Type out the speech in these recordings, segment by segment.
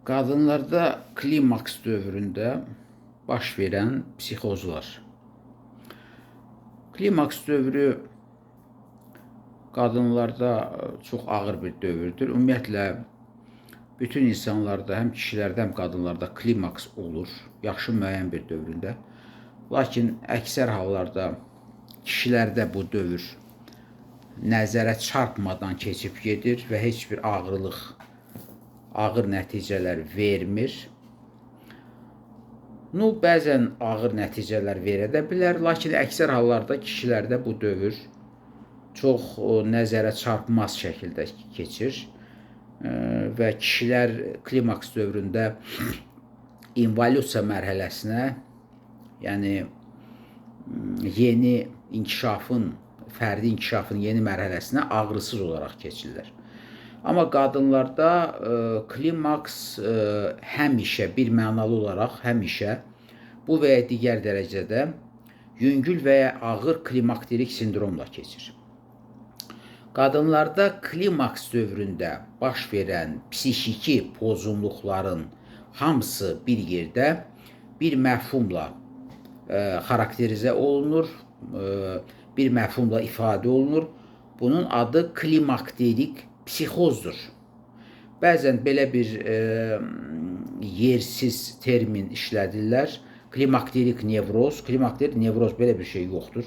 Qadınlarda klimaks dövründə baş verən psixozlar. Klimaks dövrü qadınlarda çox ağır bir dövrdür. Ümumiyyətlə, bütün insanlarda, həm kişilərdə, həm qadınlarda klimaks olur, yaxşı müəyyən bir dövründə. Lakin əksər hallarda kişilərdə bu dövr nəzərə çarpmadan keçib gedir və heç bir ağır nəticələr vermir. Bəzən ağır nəticələr verə də bilər, lakin əksər hallarda kişilərdə bu dövr çox nəzərə çarpmaz şəkildə keçir və kişilər klimaks dövründə involyusiya mərhələsinə, yəni yeni inkişafın, fərdi inkişafın yeni mərhələsinə ağrısız olaraq keçirlər. Amma qadınlarda klimaks həmişə birmənalı olaraq bu və ya digər dərəcədə yüngül və ya ağır klimakterik sindromla keçir. Qadınlarda klimaks dövründə baş verən psixiki pozğunluqların hamısı bir yerdə bir məfhumla xarakterizə olunur, bir məfhumla ifadə olunur. Bunun adı klimakterik psixozdur. Bəzən belə bir yersiz termin işlədirlər. Klimakterik nevroz. Klimakterik nevroz belə bir şey yoxdur.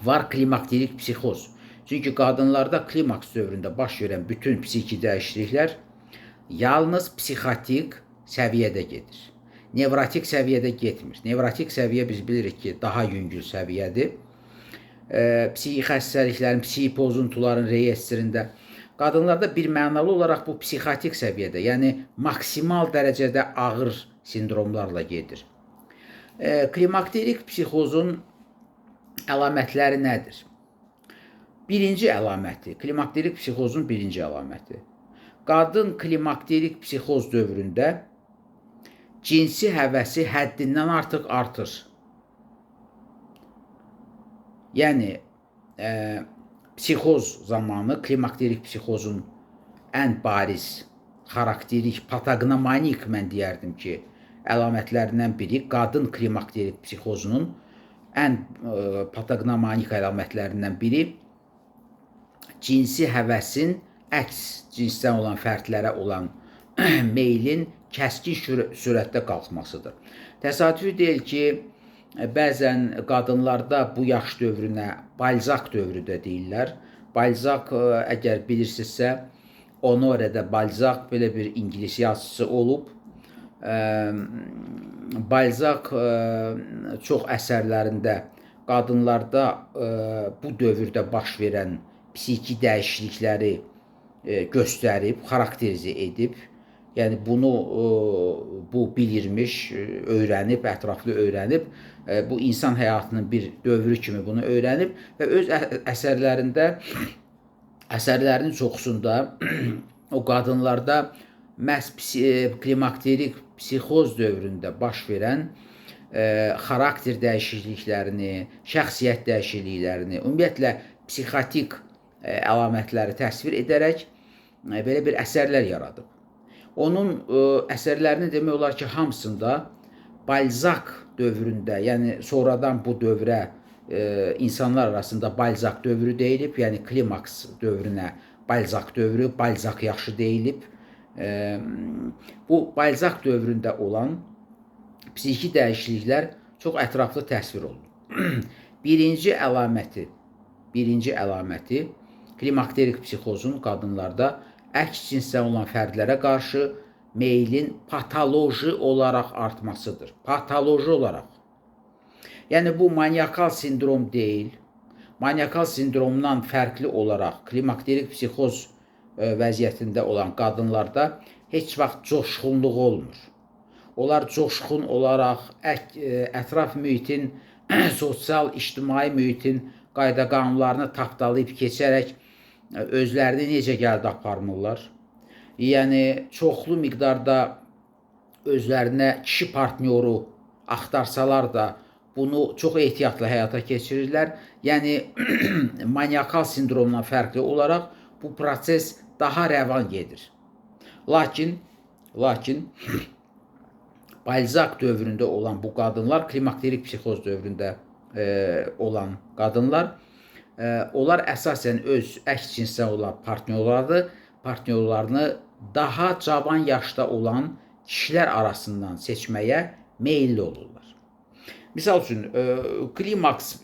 Var klimakterik psixoz. Çünki qadınlarda klimaks dövründə baş verən bütün psixi dəyişikliklər yalnız psixotik səviyyədə gedir. Nevrotik səviyyədə getmir. Nevrotik səviyyə biz bilirik ki, daha yüngül səviyyədir. Psixi xəstəliklərin, psixi pozuntuların reyestrində qadınlarda birmənalı olaraq bu psixotik səviyyədə, yəni maksimal dərəcədə ağır sindromlarla gedir. Klimakterik psixozun əlamətləri nədir? Birinci əlaməti, klimakterik psixozun birinci əlaməti. Qadın klimakterik psixoz dövründə cinsi həvəsi həddindən artıq artır. Yəni, psixoz zamanı klimakterik psixozun ən bariz, xarakterik, patognomanik mən deyərdim ki, əlamətlərindən biri qadın klimakterik psixozunun ən patognomanik əlamətlərindən biri cinsi həvəsin əks cinsdən olan fərdlərə olan meylin kəskin sürətdə qalxmasıdır. Təsadüfi deyil ki, bəzən qadınlarda bu yaş dövrünə Balzak dövrü də deyirlər. Balzak, əgər bilirsinizsə, Honoré de Balzak belə bir ingilis yazıcısı olub. Balzak çox əsərlərində qadınlarda bu dövrdə baş verən psixi dəyişiklikləri göstərib, xarakterizə edib. Yəni bunu bu bilirmiş, öyrənib, ətraflı öyrənib, bu insan həyatının bir dövrü kimi bunu öyrənib və öz əsərlərinin çoxusunda o qadınlarda məhz klimakterik psixoz dövründə baş verən xarakter dəyişikliklərini, şəxsiyyət dəyişikliklərini, ümumiyyətlə psixotik əlamətləri təsvir edərək belə bir əsərlər yaradıb. Onun əsərlərini demək olar ki, hamısında Balzak dövründə, yəni sonradan bu dövrə insanlar arasında Balzak dövrü deyilib, yəni klimaks dövrünə Balzak dövrü, Balzak yaşı deyilib. Bu Balzak dövründə olan psixi dəyişikliklər çox ətraflı təsvir olunur. Birinci əlaməti klimakterik psixozun qadınlarda əks cinsdən olan fərdlərə qarşı meylin patoloji olaraq artmasıdır. Patoloji olaraq. Yəni bu maniakal sindrom deyil. Maniakal sindromdan fərqli olaraq klimakterik psixoz vəziyyətində olan qadınlarda heç vaxt coşğunluq olmur. Onlar coşğun olaraq ətraf mühitin, sosial, ictimai mühitin qayda-qanunlarını tapdalayıb keçərək özlərini necə gəldi aparmırlar. Yəni, çoxlu miqdarda özlərinə kişi partnyoru axtarsalar da bunu çox ehtiyatla həyata keçirirlər. Yəni, maniakal sindromdan fərqli olaraq bu proses daha rəvan gedir. Lakin Lakin Balzak dövründə olan bu qadınlar, klimakterik psixoz dövründə olan qadınlar, onlar əsasən öz əks cinsdən olan partnyorlarını daha cavan yaşda olan kişilər arasından seçməyə meyilli olurlar. Misal üçün, klimaks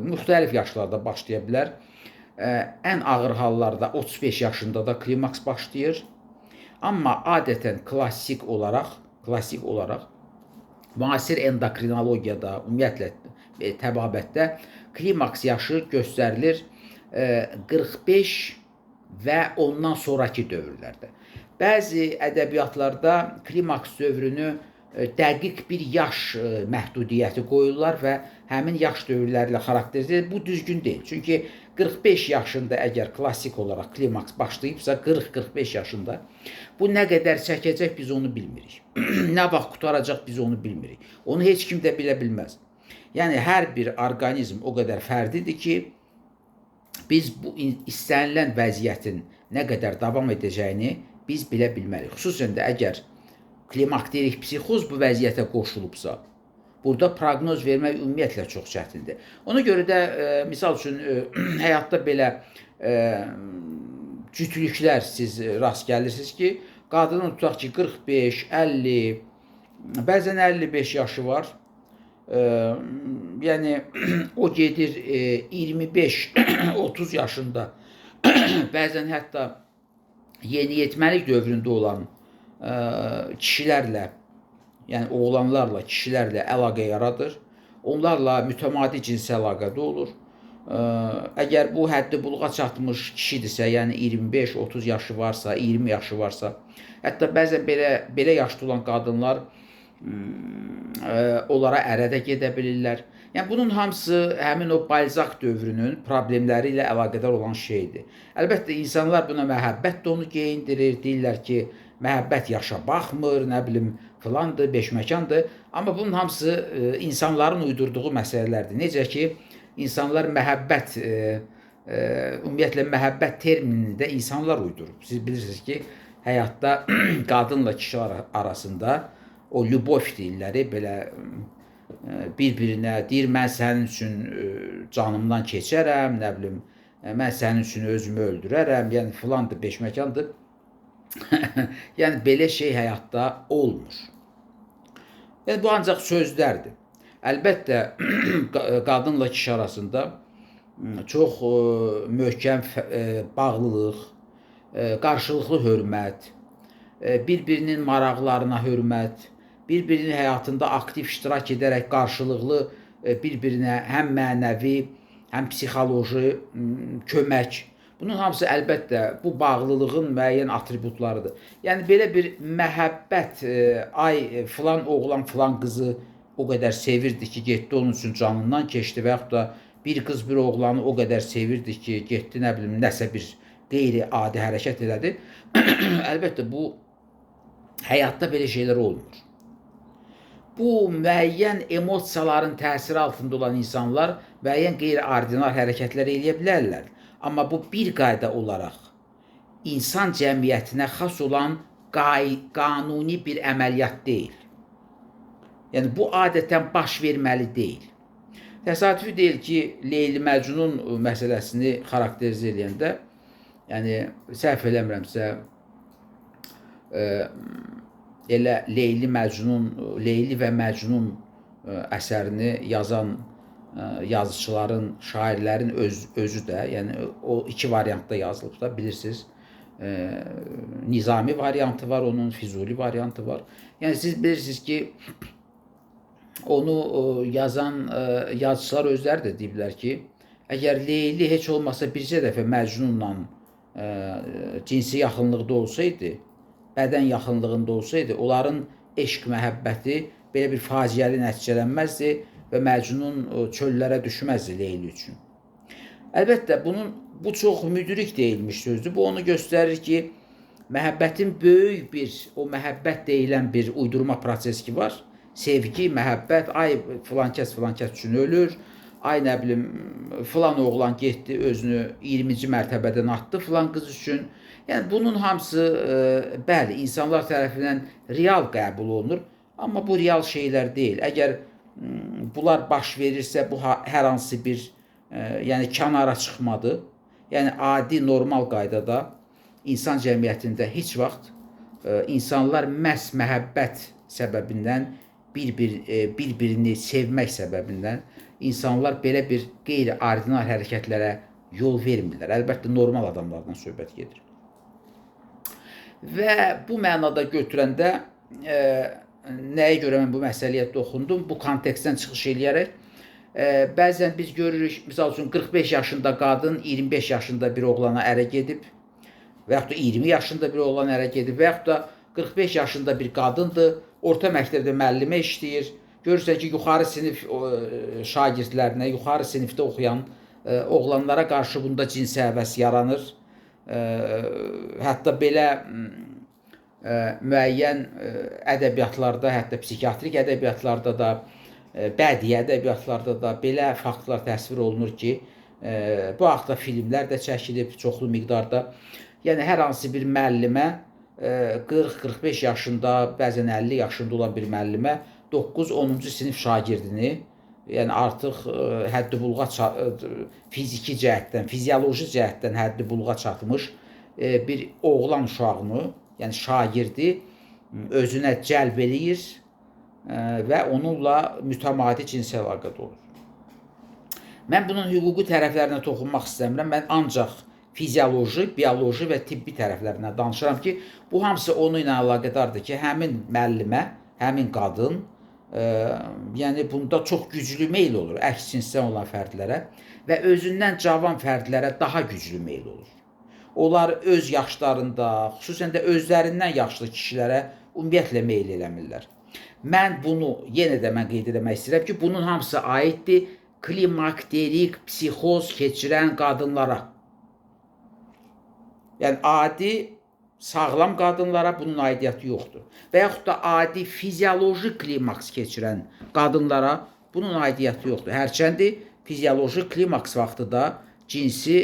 müxtəlif yaşlarda başlaya bilər. Ən ağır hallarda 35 yaşında da klimaks başlayır. Amma adətən klassik olaraq müasir endokrinologiyada, ümumiyyətlə təbabətdə klimaks yaşı göstərilir 45 və ondan sonraki dövrlərdə. Bəzi ədəbiyyatlarda klimaks dövrünü dəqiq bir yaş məhdudiyyəti qoyurlar və həmin yaş dövrləri ilə xarakterizə. Bu düzgün deyil. Çünki 45 yaşında əgər klassik olaraq klimaks başlayıbsa, 40-45 yaşında bu nə qədər çəkəcək biz onu bilmirik. Nə vaxt qutaracaq biz onu bilmirik. Onu heç kim də bilə bilməz. Yəni hər bir orqanizm o qədər fərdidir ki, biz bu istənilən vəziyyətin nə qədər davam edəcəyini biz bilə bilmərik. Xüsusən də əgər klimakterik psixoz bu vəziyyətə qoşulubsa, burada proqnoz vermək ümumiyyətlə çox çətindir. Ona görə də misal üçün həyatda belə cütlüklər siz rast gəlirsiniz ki, qadının tutaq ki 45, 50, bəzən 55 yaşı var. Yəni o gedir 25-30 yaşında, bəzən hətta yeniyetməlik dövründə olan kişilərlə, yəni oğlanlarla, kişilərlə əlaqə yaradır. Onlarla mütəmadi cinsi əlaqədə olur. Əgər bu həddi buluğa çatmış kişidirsə, yəni 25-30 yaşı varsa, 20 yaşı varsa, hətta bəzən belə yaşlı olan qadınlar onlara ərə də gedə bilirlər. Yəni bunun hamısı həmin o Balzak dövrünün problemləri ilə əlaqədar olan şeydir. Əlbəttə insanlar buna məhəbbət də onu geyindirir, deyirlər ki, məhəbbət yaşa baxmır, nə bilim filandır, beşməkandır. Amma bunun hamısı insanların uydurduğu məsələlərdir. Necə ki, insanlar məhəbbət, ümumiyyətlə məhəbbət terminini də insanlar uydurub. Siz bilirsiniz ki, həyatda qadınla kişi arasında o lübov deyirlər, belə bir-birinə deyir, mən sənin üçün canımdan keçərəm, nə bilim, mən sənin üçün özümü öldürərəm, yəni filandır, beşməkandır. Yəni belə şey həyatda olmur. Yəni bu ancaq sözlərdir. Əlbəttə qadınla kişi arasında çox möhkəm bağlılıq, qarşılıqlı hörmət, bir-birinin maraqlarına hörmət, bir-birinin həyatında aktiv iştirak edərək qarşılıqlı bir-birinə həm mənəvi, həm psixoloji kömək. Bunun hamısı əlbəttə bu bağlılığın müəyyən atributlarıdır. Yəni belə bir məhəbbət, ay filan oğlan filan qızı o qədər sevirdi ki, getdi onun üçün canından keçdi və yaxud da bir qız bir oğlanı o qədər sevirdi ki, getdi nə bilim nəsə bir qeyri-adi hərəkət elədi. Əlbəttə bu həyatda belə şeylər olmur. Bu müəyyən emosiyaların təsiri altında olan insanlar müəyyən qeyri-ordinar hərəkətlər eləyə bilərlər. Amma bu bir qayda olaraq insan cəmiyyətinə xas olan qanuni bir əməliyyat deyil. Yəni bu adətən baş verməli deyil. Təsadüfi deyil ki, Leyli Məcnun məsələsini xarakterizə edəndə, yəni səhv eləmirəmsə, elə Leyli və Məcnun əsərini yazan yazıçıların, şairlərin özü də, yəni o iki variantda yazılıb da, bilirsiniz. Nizami variantı var, onun Füzuli variantı var. Yəni siz bilirsiniz ki, onu yazan yazıçılar özləri də deyiblər ki, əgər Leyli heç olmasa bircə dəfə Məcnunla cinsi yaxınlıqda olsaydı, bədən yaxınlığında olsaydı, onların eşq məhəbbəti belə bir faciəli nəticələnməzdi və Məcnun çöllərə düşməzdi Leyli üçün. Əlbəttə, bu çox müdrik deyilmiş sözdür. Bu onu göstərir ki, məhəbbətin böyük bir, o məhəbbət deyilən bir uydurma prosesi ki var. Sevgi, məhəbbət, ay filan kəs üçün ölür, ay nə bilim filan oğlan getdi özünü 20-ci mərtəbədən atdı filan qız üçün. Yəni bunun hamısı bəli, insanlar tərəfindən real qəbul olunur, amma bu real şeylər deyil. Əgər bunlar baş verirsə, bu hər hansı bir yəni kənara çıxmadır. Yəni adi, normal qaydada insan cəmiyyətində heç vaxt insanlar məhz məhəbbət səbəbindən bir-birini sevmək səbəbindən insanlar belə bir qeyri-ordinar hərəkətlərə yol vermirlər. Əlbəttə normal adamlardan söhbət gedir. Və bu mənada götürəndə nəyə görə mən bu məsələyə toxundum? Bu kontekstdən çıxış eləyərək bəzən biz görürük, misal üçün 45 yaşında qadın 25 yaşında bir oğlana ərə gedib və yaxud da 20 yaşında bir oğlan ərə gedib və yaxud da 45 yaşında bir qadındır, orta məktəbdə müəllimə işləyir. Görürsən ki, yuxarı sinif şagirdlərinə, yuxarı sinifdə oxuyan oğlanlara qarşı bunda cinsi həvəs yaranır. Hətta belə müəyyən ədəbiyyatlarda, hətta psixiatrik ədəbiyyatlarda da, bədii ədəbiyyatlarda da belə faktlar təsvir olunur ki, bu haqda filmlər də çəkilib çoxlu miqdarda. Yəni hər hansı bir müəllimə 40-45 yaşında, bəzən 50 yaşında olan bir müəllimə 9-10-cu sinif şagirdini, yəni artıq həddi-buluğa fiziki cəhətdən, fizioloji cəhətdən həddi-buluğa çatmış bir oğlan uşağını, yəni şagirdi özünə cəlb eləyir və onunla mütəmadi cinsi əlaqədə olur. Mən bunun hüquqi tərəflərinə toxunmaq istəmirəm. Mən ancaq fizioloji, bioloji və tibbi tərəflərindən danışıram ki, bu hamısı onu ilə əlaqədardır ki, həmin müəllimə, həmin qadın yəni bunda çox güclü meyl olur əks cinsdən olan fərdlərə və özündən cavan fərdlərə daha güclü meyl olur. Onlar öz yaşlarında, xüsusən də özlərindən yaşlı kişilərə ümumiyyətlə meyl eləmirlər. Mən bunu yenə də qeyd etmək istəyirəm ki, bunun hamısı aiddir klimakterik psixoz keçirən qadınlara. Yəni adi, sağlam qadınlara bunun aidiyyatı yoxdur. Və yaxud da adi fizioloji klimaks keçirən qadınlara bunun aidiyyatı yoxdur. Hərçəndi fizioloji klimaks vaxtı da cinsi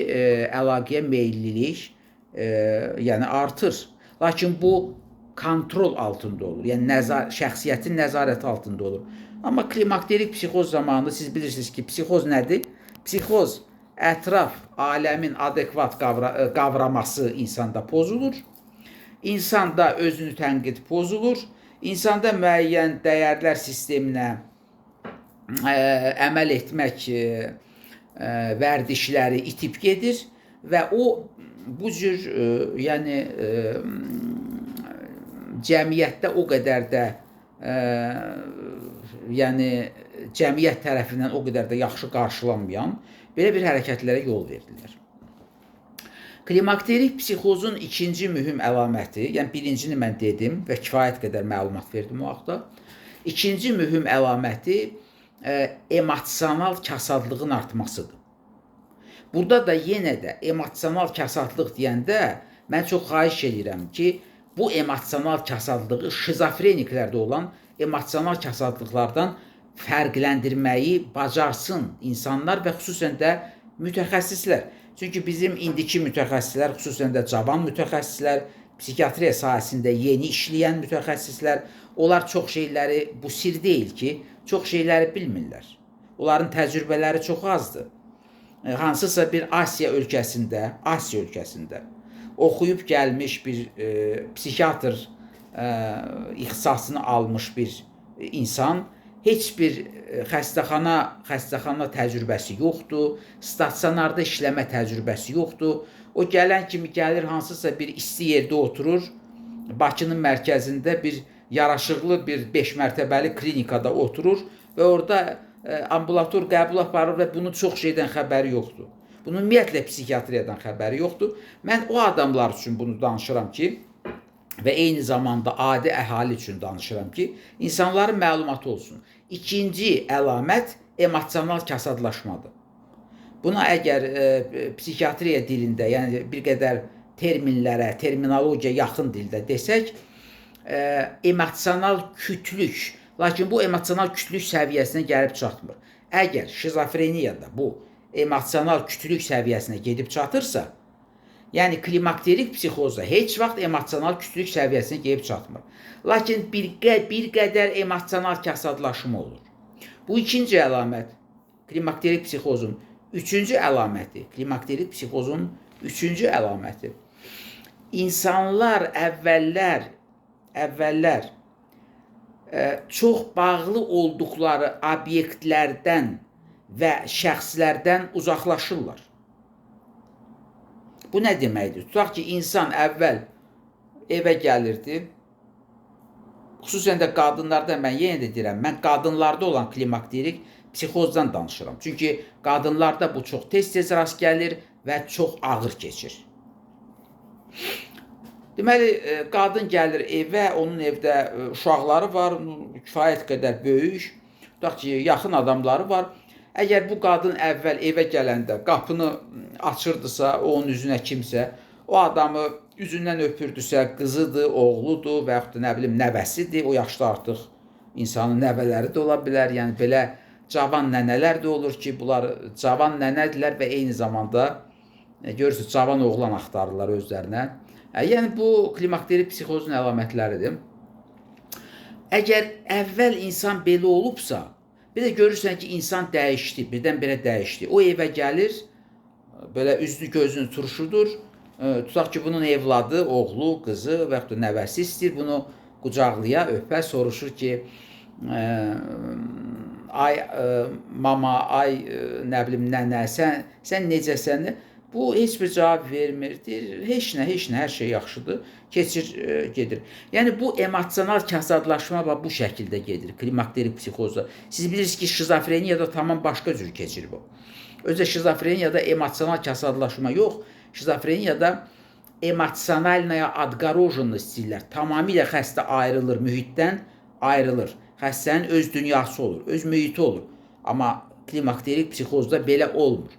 əlaqəyə meyillilik yəni artır. Lakin bu kontrol altında olur. Yəni şəxsiyyətin nəzarəti altında olur. Amma klimakterik psixoz zamanı siz bilirsiniz ki, psixoz nədir? Psixoz ətraf aləmin adekvat qavraması insanda pozulur. İnsanda özünü tənqid pozulur. İnsanda müəyyən dəyərlər sisteminə əməl etmək vərdişləri itib gedir və o bu cür yəni cəmiyyətdə o qədər də yəni cəmiyyət tərəfindən o qədər də yaxşı qarşılanmayan belə bir hərəkətlərə yol verdilər. Klimakterik psixozun ikinci mühüm əlaməti, yəni birincini mən dedim və kifayət qədər məlumat verdim o haqda. İkinci mühüm əlaməti emosional kasadlığın artmasıdır. Burada da yenə də emosional kasadlıq deyəndə mən çox xahiş edirəm ki, bu emosional kasadlığı şizofreniklərdə olan emosional kasadlıqlardan fərqləndirməyi bacarsın insanlar və xüsusən də mütəxəssislər. Çünki bizim indiki mütəxəssislər, xüsusən də cavan mütəxəssislər, psixiatriya sahəsində yeni işləyən mütəxəssislər, onlar çox şeyləri, bu sir deyil ki, çox şeyləri bilmirlər. Onların təcrübələri çox azdır. Hansısa bir Asiya ölkəsində oxuyub gəlmiş bir psixiatr ixtisasını almış bir insan heç bir xəstəxana təcrübəsi yoxdur, stasionarda işləmə təcrübəsi yoxdur. O gələn kimi gəlir, hansısa bir isti yerdə oturur, Bakının mərkəzində bir yaraşıqlı bir 5 mərtəbəli klinikada oturur və orada ambulator qəbul aparır və bunun çox şeydən xəbəri yoxdur. Bunun ümumiyyətlə psixiatriyadan xəbəri yoxdur. Mən o adamlar üçün bunu danışıram ki, və eyni zamanda adi əhali üçün danışıram ki, insanların məlumatı olsun. İkinci əlamət emosional kasadlaşmadır. Buna əgər psixiatriya dilində, yəni bir qədər terminlərə, terminologiya yaxın dildə desək, emosional kütlük, lakin bu emosional kütlük səviyyəsinə gəlib çatmır. Əgər şizofreniyada bu emosional kütlük səviyyəsinə gedib çatırsa, Yəni klimakterik psixozda heç vaxt emosional küslük səviyyəsinə gəlib çatmır. Lakin bir qədər emosional kasadlaşma olur. Bu ikinci əlamət klimakterik psixozun üçüncü əlaməti. Klimakterik psixozun üçüncü əlaməti. İnsanlar əvvəllər çox bağlı olduqları obyektlərdən və şəxslərdən uzaqlaşırlar. Bu nə deməkdir? Tutaq ki, insan əvvəl evə gəlirdi. Xüsusən də qadınlarda, mən yenə də deyirəm, mən qadınlarda olan klimakterik psixozdan danışıram. Çünki qadınlarda bu çox tez-tez rast gəlir və çox ağır keçir. Deməli, qadın gəlir evə, onun evdə uşaqları var, kifayət qədər böyük, tutaq ki, yaxın adamları var. Əgər bu qadın əvvəl evə gələndə qapını açırdısa, onun üzünə kimsə, o adamı üzündən öpürdüsə, qızıdır, oğludur və yaxud da nə bilim nəvəsidir, o yaşda artıq insanın nəvələri də ola bilər. Yəni belə cavan nənələr də olur ki, bunlar cavan nənədirlər və eyni zamanda görürsünüz, cavan oğlan axtarırlar özlərinə. Yəni bu klimakterik psixozun əlamətləridir. Əgər əvvəl insan belə olubsa, bir də görürsən ki, insan dəyişdi, birdən-birə dəyişdi. O evə gəlir, belə üzünü gözünü turşudur. Tutaq ki, bunun evladı, oğlu, qızı və yaxud da nəvəsi istəyir bunu qucaqlaya, öpə, soruşur ki, ay mama, ay nə bilim nənə, sən necəsən? Bu heç bir cavab vermirdir. Heç nə, hər şey yaxşıdır. Keçir, gedir. Yəni bu emosional kasadlaşma bu şəkildə gedir klimakterik psixozda. Siz bilirsiniz ki, şizofreniyada tamam başqa cür keçir bu. Özdə şizofreniyada emosional kasadlaşma yox. Şizofreniyada emosionalnaya adqarojенность deyirlər. Tamamilə xəstə ayrılır, mühitdən ayrılır. Xəstənin öz dünyası olur, öz mühiti olur. Amma klimakterik psixozda belə olmur.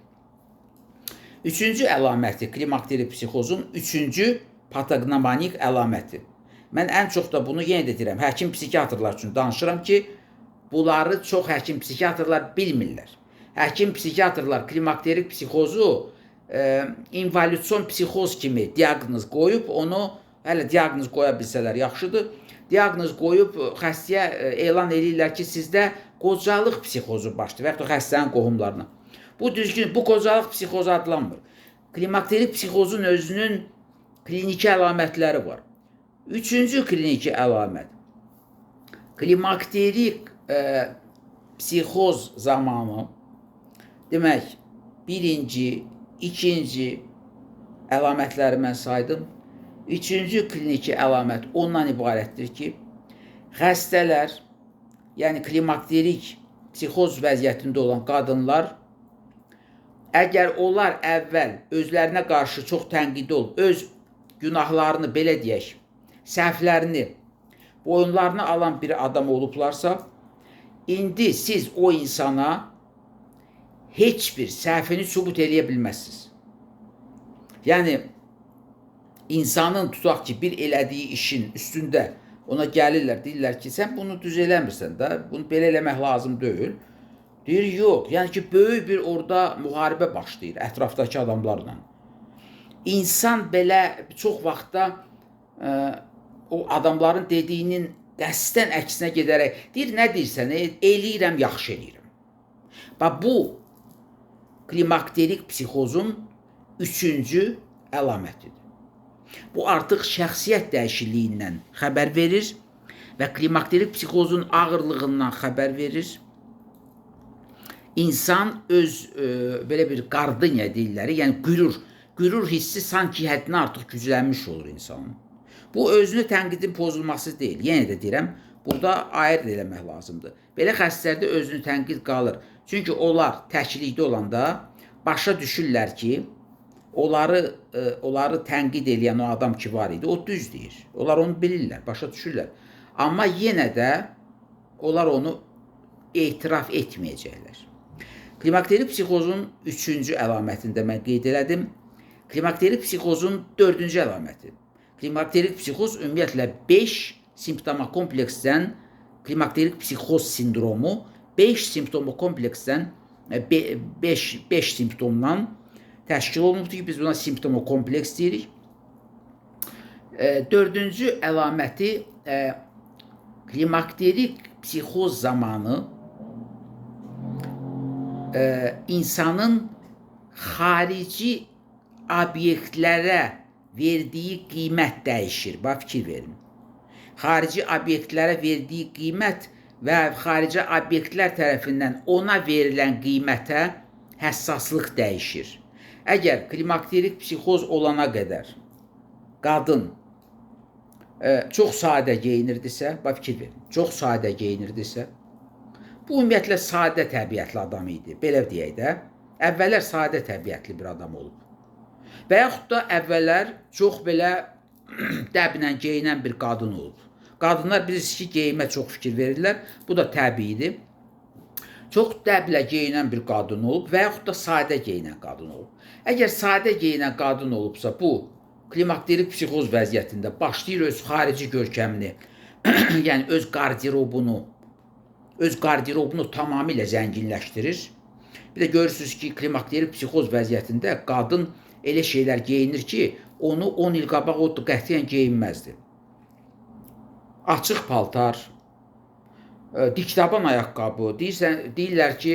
Üçüncü əlaməti, klimakterik psixozun üçüncü patognomanik əlaməti. Mən ən çox da bunu yenə də deyirəm, həkim psixiatrlar üçün danışıram ki, bunları çox həkim psixiatrlar bilmirlər. Həkim psixiatrlar klimakterik psixozu involüsion psixoz kimi diaqnoz qoyub, onu hələ diaqnoz qoya bilsələr yaxşıdır. Diaqnoz qoyub xəstəyə elan edirlər ki, sizdə qocalıq psixozu başlayır və yaxud da xəstənin qohumlarına. Bu düzgün, bu qocalıq psixozu adlanmır. Klimakterik psixozun özünün kliniki əlamətləri var. Üçüncü kliniki əlamət. Klimakterik psixoz zamanı, demək, birinci, ikinci əlamətləri mən saydım. Üçüncü kliniki əlamət ondan ibarətdir ki, xəstələr, yəni klimakterik psixoz vəziyyətində olan qadınlar, əgər onlar əvvəl özlərinə qarşı çox tənqidi olub, öz günahlarını, belə deyək, səhvlərini boyunlarına alan bir adam olublarsa, indi siz o insana heç bir səhvini sübut eləyə bilməzsiniz. Yəni, insanın tutaq ki, bir elədiyi işin üstündə ona gəlirlər, deyirlər ki, sən bunu düz eləmirsən də, bunu belə eləmək lazım deyil. Deyir, yox, yəni ki, böyük bir orada müharibə başlayır ətrafdakı adamlarla. İnsan belə çox vaxtda o adamların dediyinin qəsdən əksinə gedərək, deyir, nə deyirsən, eləyirəm, yaxşı eləyirəm. Bax, bu klimakterik psixozun üçüncü əlamətidir. Bu artıq şəxsiyyət dəyişikliyindən xəbər verir və klimakterik psixozun ağırlığından xəbər verir. İnsan öz belə bir qardınya deyirlər, yəni qürur hissi sanki həddindən artıq güclənmiş olur insanın. Bu özünü tənqidin pozulması deyil. Yenə də deyirəm, burada ayırt eləmək lazımdır. Belə xəstələrdə özünü tənqid qalır. Çünki onlar təklikdə olanda başa düşürlər ki, onları tənqid eləyən o adam ki var idi, o düz deyir. Onlar onu bilirlər, başa düşürlər. Amma yenə də onlar onu etiraf etməyəcəklər. Klimakterik psixozun üçüncü əlamətində mən qeyd elədim. Klimakterik psixozun dördüncü əlaməti. Klimakterik psixoz ümumiyyətlə 5 simptoma kompleksdən, klimakterik psixoz sindromu 5 simptoma kompleksdən, 5 simptomdan təşkil olunubdur ki, biz buna simptomokompleks deyirik. Dördüncü əlaməti klimakterik psixoz zamanı insanın xarici obyektlərə verdiyi qiymət dəyişir. Bax, fikir verin. Xarici obyektlərə verdiyi qiymət və xarici obyektlər tərəfindən ona verilən qiymətə həssaslıq dəyişir. Əgər klimakterik psixoz olana qədər qadın çox sadə geyinirdisə, bax, fikir verin, çox sadə geyinirdisə, bu ümumiyyətlə sadə təbiətli adam idi, belə deyək də, əvvəllər sadə təbiətli bir adam olub. Və yaxud da əvvəllər çox belə dəblə geyinən bir qadın olub. Qadınlar bilirsiniz ki, geyinmə çox fikir verirlər, bu da təbiidir. Çox dəblə geyinən bir qadın olub və yaxud da sadə geyinən qadın olub. Əgər sadə geyinən qadın olubsa, bu klimakterik psixoz vəziyyətində başlayır öz xarici görkəmini, yəni öz qardirobunu tamamilə zənginləşdirir. Bir də görürsünüz ki, klimakterik psixoz vəziyyətində qadın elə şeylər geyinir ki, onu 10 il qabaq o qətiyyən geyinməzdi. Açıq paltar, diktaban ayaqqabı, deyirlər ki,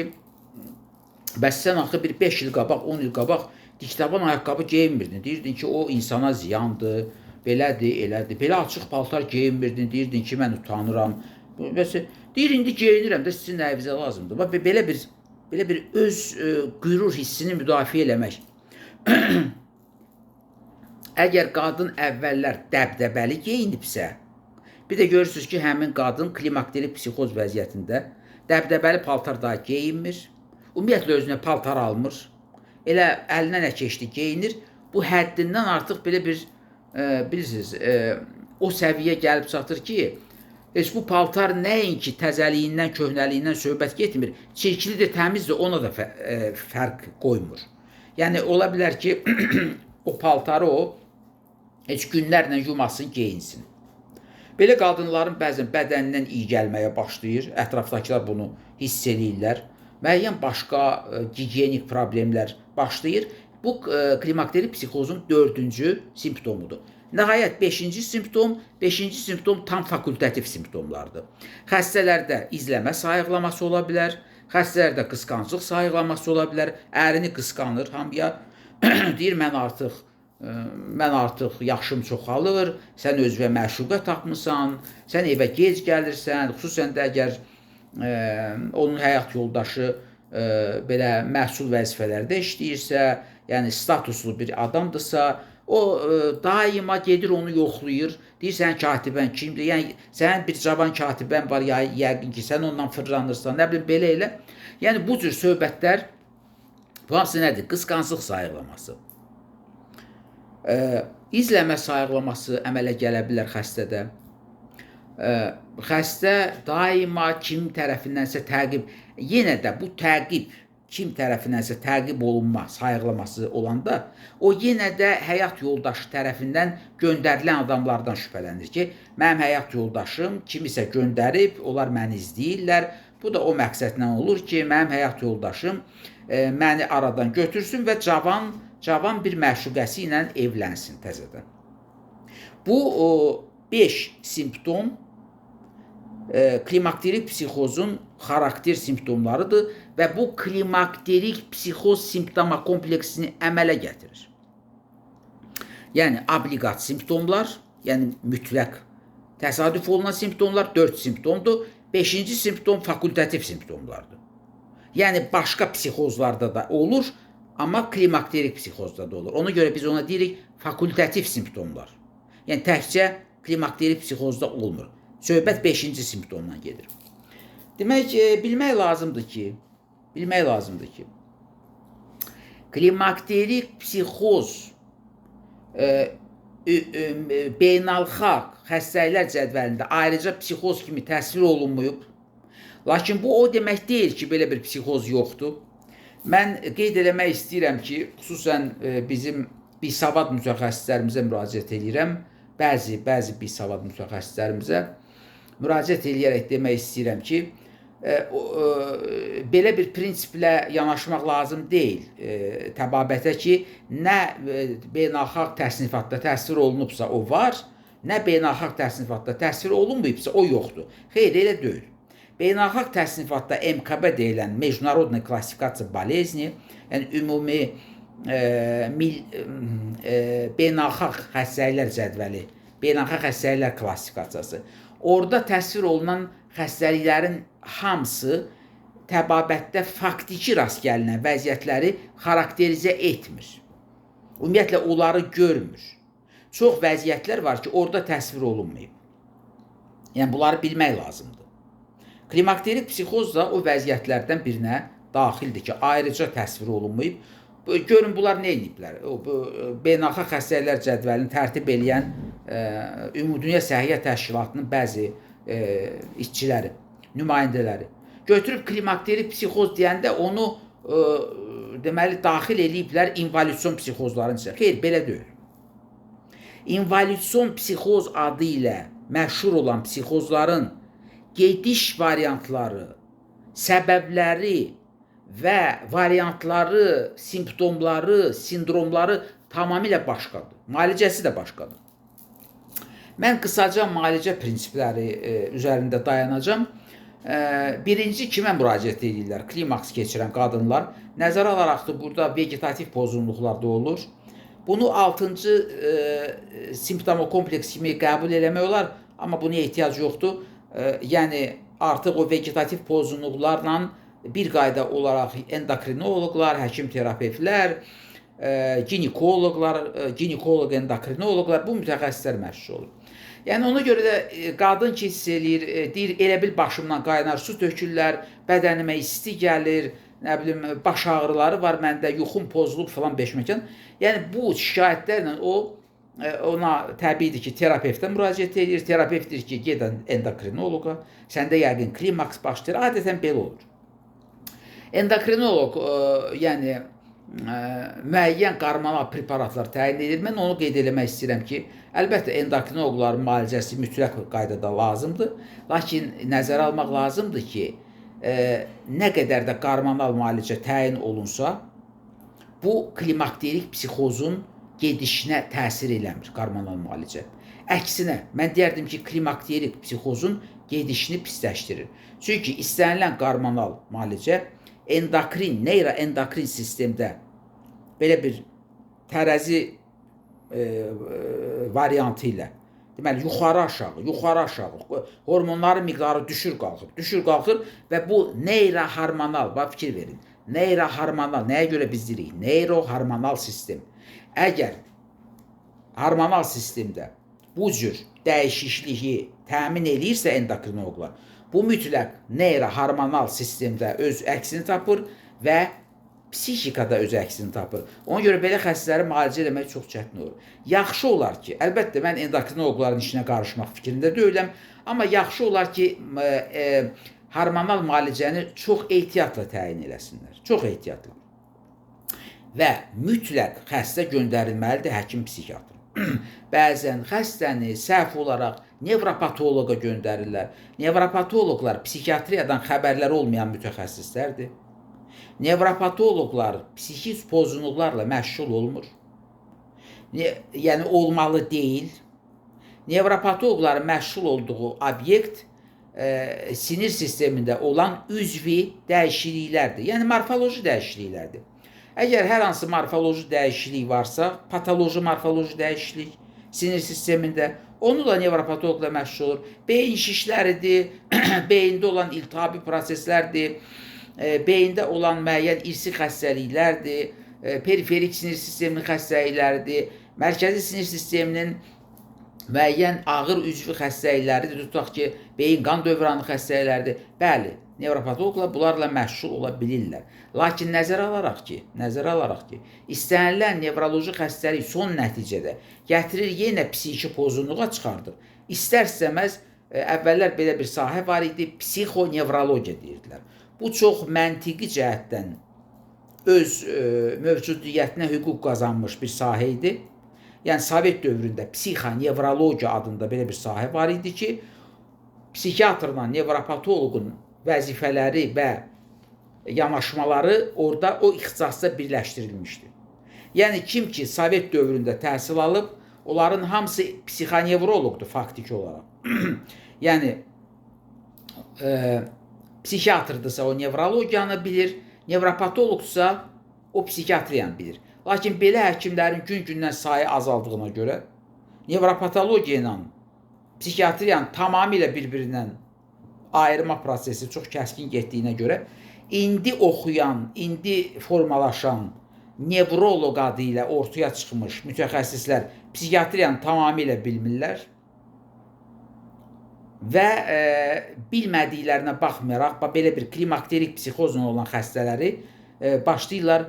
bəs sən axı bir 5 il qabaq, 10 il qabaq diktaban ayaqqabı geyinmirdin. Deyirdin ki, o insana ziyandır, belədir, elədir. Belə açıq paltar geyinmirdin, deyirdin ki, mən utanıram. Deyir, indi geyinirəm də sizin nəyinizə lazımdır. Belə bir öz qürur hissini müdafiə eləmək. Əgər qadın əvvəllər dəbdəbəli geyinibsə, bir də görürsünüz ki, həmin qadın klimakterik psixoz vəziyyətində dəbdəbəli paltar daha geyinmir, ümumiyyətlə özünə paltar almır, elə əlinə nə keçdi geyinir, bu həddindən artıq belə bir, bilirsiniz, o səviyyə gəlib çatır ki, heç bu paltar nəinki təzəliyindən, köhnəliyindən söhbət getmir, çirklidir, təmizdir, ona da fərq qoymur. Yəni, ola bilər ki, o paltarı o heç günlərlə yumasın, geyinsin. Belə qadınların bəzən bədənindən iyi gəlməyə başlayır, ətrafdakılar bunu hiss edirlər, müəyyən başqa gigiyenik problemlər başlayır. Bu klimakterik psixozun 4-cü simptomudur. Nəhayət 5-ci simptom tam fakultativ simptomlardır. Xəstələrdə izləmə sayıqlaması ola bilər, xəstələrdə qısqanclıq sayıqlaması ola bilər, ərini qısqanır hamıya, deyir mən artıq yaşım çoxalır, sən özünə məşuqə tapmısan, sən evə gec gəlirsən, xüsusən də əgər onun həyat yoldaşı belə məhsul vəzifələrdə işləyirsə, yəni statuslu bir adamdırsa, o daima gedir onu yoxlayır, deyir sən katibən kimdir, yəni sənin bir cavan katibən var, yəqin ki, sən ondan fırlanırsan, nə bilim belə elə. Yəni bu cür söhbətlər, bu hamısı nədir? Qısqanclıq sayıqlaması. İzləmə sayıqlaması əmələ gələ bilər xəstədə. Xəstə daima kim tərəfindənsə təqib, yenə də bu təqib, kim tərəfindənsə təqib olunma sayıqlaması olanda, o yenə də həyat yoldaşı tərəfindən göndərilən adamlardan şübhələnir ki, mənim həyat yoldaşım kimisə göndərib, onlar məni izləyirlər. Bu da o məqsədlə olur ki, mənim həyat yoldaşım məni aradan götürsün və cavan bir məşuqəsi ilə evlənsin təzədən. Bu 5 simptom klimakterik psixozun xarakter simptomlarıdır və bu klimakterik psixoz simptoma kompleksini əmələ gətirir. Yəni, obligat simptomlar, yəni mütləq təsadüf olunan simptomlar 4 simptomdur. 5-ci simptom fakultativ simptomlardır. Yəni, başqa psixozlarda da olur, amma klimakterik psixozda da olur. Ona görə biz ona deyirik fakultativ simptomlar. Yəni, təkcə klimakterik psixozda olmur. Söhbət 5-ci simptomdan gedir. Demək, bilmək lazımdır ki, klimakterik psixoz beynəlxalq xəstəliklər cədvəlində ayrıca psixoz kimi təsvir olunmayıb. Lakin bu o demək deyil ki, belə bir psixoz yoxdur. Mən qeyd eləmək istəyirəm ki, xüsusən bizim bisavad mütəxəssislərimizə müraciət edirəm. Bəzi bisavad mütəxəssislərimizə müraciət edərək demək istəyirəm ki, belə bir prinsiplə yanaşmaq lazım deyil təbabətə ki, nə beynəlxalq təsnifatda təsvir olunubsa o var, nə beynəlxalq təsnifatda təsvir olunmayıbsa o yoxdur. Xeyr, elə deyil. Beynəlxalq təsnifatda MKB deyilən Международная классификация болезней, yəni ümumi beynəlxalq xəstəliklər cədvəli, beynəlxalq xəstəliklər klassifikasiyası. Orada təsvir olunan xəstəliklərin hamısı təbabətdə faktiki rast gəlinən vəziyyətləri xarakterizə etmir. Ümumiyyətlə, onları görmür. Çox vəziyyətlər var ki, orada təsvir olunmayıb. Yəni, bunları bilmək lazımdır. Klimakterik psixoz da o vəziyyətlərdən birinə daxildir ki, ayrıca təsvir olunmayıb. Görün, bunlar nə ediblər? Beynəlxalq xəstəliklər cədvəlini tərtib eləyən Ümumdünya Səhiyyə Təşkilatının bəzi işçiləri, nümayəndələri götürüb klimakterik psixoz deyəndə onu deməli daxil eləyiblər invalidson psixozların içində. Xeyr, belə deyil. İnvalidson psixoz adı ilə məşhur olan psixozların gediş variantları, səbəbləri və variantları, simptomları, sindromları tamamilə başqadır. Müalicəsi də başqadır. Mən qısaca müalicə prinsipləri üzərində dayanacağım. Birinci kimə müraciət edirlər? Klimaks keçirən qadınlar. Nəzərə alaraq da burada vegetativ pozğunluqlar da olur. Bunu 6-cı simptomokompleks kimi qəbul eləmək olar, amma buna ehtiyac yoxdur. Yəni, artıq o vegetativ pozğunluqlarla bir qayda olaraq endokrinoloqlar, həkim terapevtlər, ginekoloq, endokrinoloqlar, bu mütəxəssislər məşğul olur. Yəni, ona görə də qadın ki, hiss eləyir, deyir, elə bil başımdan qaynar su tökürlər, bədənimə isti gəlir, nə bilim, baş ağrıları var məndə, yuxum pozulub falan beşməkan. Yəni, bu şikayətlərlə ona təbiidir ki, terapevtə müraciət edir, terapevt deyir ki, gedən endokrinoloqa, səndə yəqin klimaks başlayır, adətən belə olur. Endokrinoloq, yəni, müəyyən qarmalar, preparatlar təyin edir. Mən onu qeyd eləmək istəyirəm ki, əlbəttə, endokrinoloqların müalicəsi mütləq qaydada lazımdır. Lakin nəzərə almaq lazımdır ki, nə qədər də qarmanal müalicə təyin olunsa, bu klimakterik psixozun gedişinə təsir eləmir qarmanal müalicə. Əksinə, mən deyərdim ki, klimakterik psixozun gedişini pisləşdirir. Çünki istənilən qarmanal müalicə endokrin, neyroendokrin sistemdə belə bir tərəzi variantı ilə, deməli, yuxarı aşağı, hormonların miqdarı düşür qalxır və bu neyrohormonal, bax fikir verin, neyrohormonal, nəyə görə biz deyirik? Neyrohormonal sistem. Əgər hormonal sistemdə bu cür dəyişikliyi təmin eləyirsə endokrinoloqlar, bu mütləq neyrohormonal sistemdə öz əksini tapır və psixikada öz əksini tapır. Ona görə belə xəstələri müalicə etmək çox çətin olur. Yaxşı olar ki, əlbəttə mən endokrinoloqların işinə qarışmaq fikrində deyiləm, amma yaxşı olar ki, hormonal müalicəni çox ehtiyatla təyin eləsinlər. Çox ehtiyatla. Və mütləq xəstə göndərilməlidir həkim psixiatr. Bəzən xəstəni səhv olaraq nevropatoloqa göndərirlər. Nevropatoloqlar psixiatriyadan xəbərləri olmayan mütəxəssislərdir. Nevropatoloqlar psixik pozğunluqlarla məşğul olmur. Yəni, olmalı deyil. Nevropatoloqların məşğul olduğu obyekt sinir sistemində olan üzvi dəyişikliklərdir. Yəni, morfoloji dəyişikliklərdir. Əgər hər hansı morfoloji dəyişiklik varsa, patoloji morfoloji dəyişiklik sinir sistemində, onu da nevropatoloqla məşğul olur. Beyin şişləridir, beyində olan iltihabi proseslərdir, beyində olan müəyyən irsi xəstəliklərdir, periferik sinir sisteminin xəstəlikləridir, mərkəzi sinir sisteminin müəyyən ağır üzvü xəstəlikləridir, tutaq ki, beyin qan dövranı xəstəlikləridir. Bəli, nevropatoloqlar bunlarla məşğul ola bilirlər. Lakin nəzərə alaraq ki, istənilən nevroloji xəstəlik son nəticədə gətirir yenə psixi pozğunluğa çıxardır. İstər-istəməz əvvəllər belə bir sahə var idi, psixonevrologiya deyirdilər. Bu çox məntiqi cəhətdən öz mövcudiyyətinə hüquq qazanmış bir sahə idi. Yəni, Sovet dövründə psixonevrologiya adında belə bir sahə var idi ki, psixiatrla nevropatoloqun vəzifələri və yanaşmaları orada o ixtisasda birləşdirilmişdir. Yəni kim ki Sovet dövründə təhsil alıb, onların hamısı psixonevroloqdur faktiki olaraq. Yəni psixiatrdırsa o nevrologiyanı bilir, nevropatoloqsa o psixiatriyanı bilir. Lakin belə həkimlərin gün-gündən sayı azaldığına görə nevropatologiya ilə psixiatriyanın tamamilə bir-birindən ayırma prosesi çox kəskin getdiyinə görə indi oxuyan, indi formalaşan nevroloq adı ilə ortaya çıxmış mütəxəssislər psixiatriyanı tamamilə bilmirlər və bilmədiklərinə baxmayaraq belə bir klimakterik psixozla olan xəstələri başlayırlar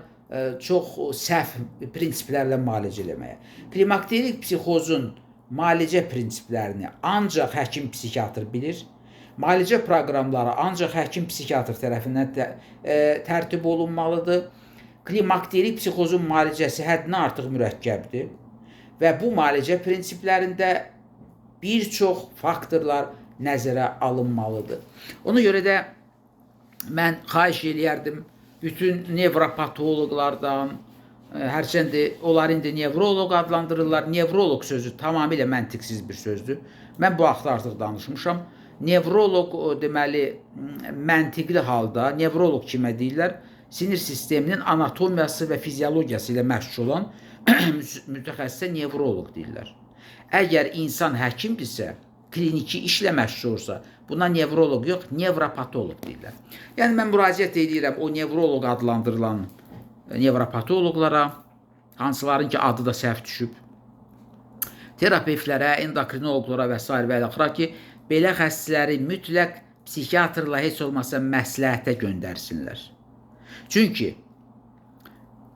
çox səhv prinsiplərlə müalicə eləməyə. Klimakterik psixozun müalicə prinsiplərini ancaq həkim psixiatr bilir. Müalicə proqramları ancaq həkim psixiatr tərəfindən tərtib olunmalıdır. Klimakterik psixozun müalicəsi həddindən artıq mürəkkəbdir və bu müalicə prinsiplərində bir çox faktorlar nəzərə alınmalıdır. Ona görə də mən xahiş eləyərdim bütün nevropatoloqlardan, hərçəndi onlar indi nevroloq adlandırırlar. Nevroloq sözü tamamilə məntiqsiz bir sözdür. Mən bu haqda artıq danışmışam. Nevroloq deməli məntiqli halda nevroloq kimə deyirlər? Sinir sisteminin anatomiyası və fiziologiyası ilə məşğul olan mütəxəssisə nevroloq deyirlər. Əgər insan həkimdirsə, kliniki işlə məşğul olursa, buna nevroloq yox, nevropatoloq deyirlər. Yəni mən müraciət edirəm o nevroloq adlandırılan nevropatoloqlara, hansıların ki adı da səhv düşüb, terapevtlərə, endokrinoloqlara və s. və axıra ki, belə xəstələri mütləq psixiatrla heç olmasa məsləhətə göndərsinlər. Çünki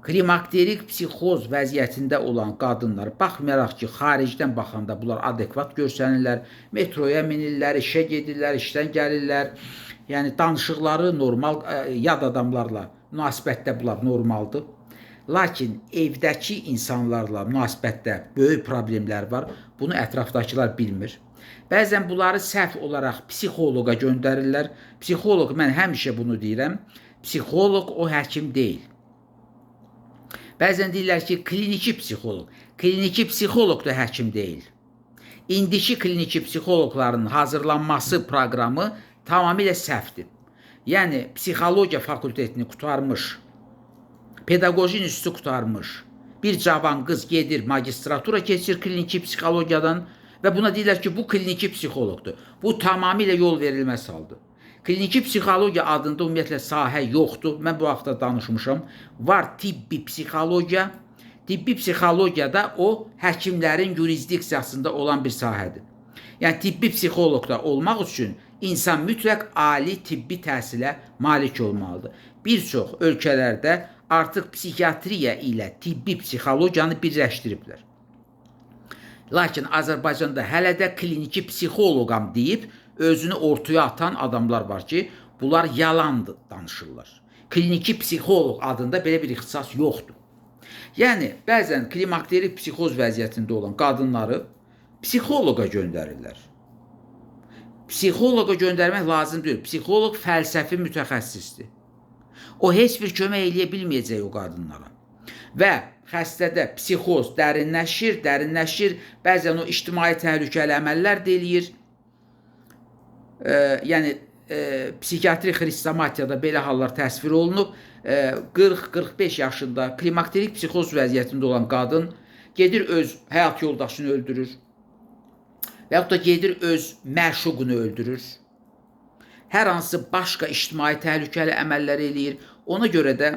klimakterik psixoz vəziyyətində olan qadınlar, baxmayaraq ki, xaricdən baxanda bunlar adekvat görsənirlər, metroya minirlər, işə gedirlər, işdən gəlirlər, yəni danışıqları normal, yad adamlarla münasibətdə bunlar normaldır. Lakin evdəki insanlarla münasibətdə böyük problemlər var, bunu ətrafdakılar bilmir. Bəzən bunları səhv olaraq psixoloqa göndərirlər. Psixoloq, mən həmişə bunu deyirəm, psixoloq o həkim deyil. Bəzən deyirlər ki, kliniki psixoloq. Kliniki psixoloq da həkim deyil. İndiki kliniki psixoloqların hazırlanması proqramı tamamilə səhvdir. Yəni, psixologiya fakültetini qurtarmış, pedaqoji institutu qurtarmış bir cavan qız gedir, magistratura keçir kliniki psixologiyadan və buna deyirlər ki, bu kliniki psixoloqdur. Bu tamamilə yol verilməz haldır. Kliniki psixologiya adında ümumiyyətlə sahə yoxdur. Mən bu haqda danışmışam. Var tibbi psixologiya. Tibbi psixologiyada o həkimlərin yurisdiksiyasında olan bir sahədir. Yəni tibbi psixoloqda olmaq üçün insan mütləq ali tibbi təhsilə malik olmalıdır. Bir çox ölkələrdə artıq psixiatriya ilə tibbi psixologiyanı birləşdiriblər. Lakin Azərbaycanda hələ də kliniki psixoloqam deyib özünü ortaya atan adamlar var ki, bunlar yalandır danışırlar. Kliniki psixoloq adında belə bir ixtisas yoxdur. Yəni, bəzən klimakterik psixoz vəziyyətində olan qadınları psixoloqa göndərirlər. Psixoloqa göndərmək lazım deyil. Psixoloq fəlsəfi mütəxəssisdir. O heç bir kömək eləyə bilməyəcək o qadınlara. Və xəstədə psixoz dərinləşir, bəzən o ictimai təhlükəli əməllər də eləyir. Yəni, psixiatri xristomatiyada belə hallar təsvir olunub. 40-45 yaşında klimakterik psixoz vəziyyətində olan qadın gedir öz həyat yoldaşını öldürür və yaxud da gedir öz məşuqunu öldürür. Hər hansı başqa ictimai təhlükəli əməllər eləyir. Ona görə də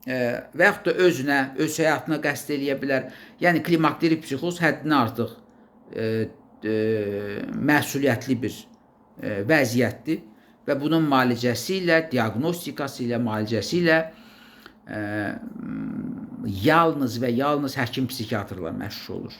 və yaxud da özünə, öz həyatına qəsd eləyə bilər. Yəni, klimakterik psixoz həddindən artıq məsuliyyətli bir vəziyyətdir və bunun müalicəsi ilə, diaqnostikası ilə, müalicəsi ilə yalnız və yalnız həkim psixiatrlar məşğul olur.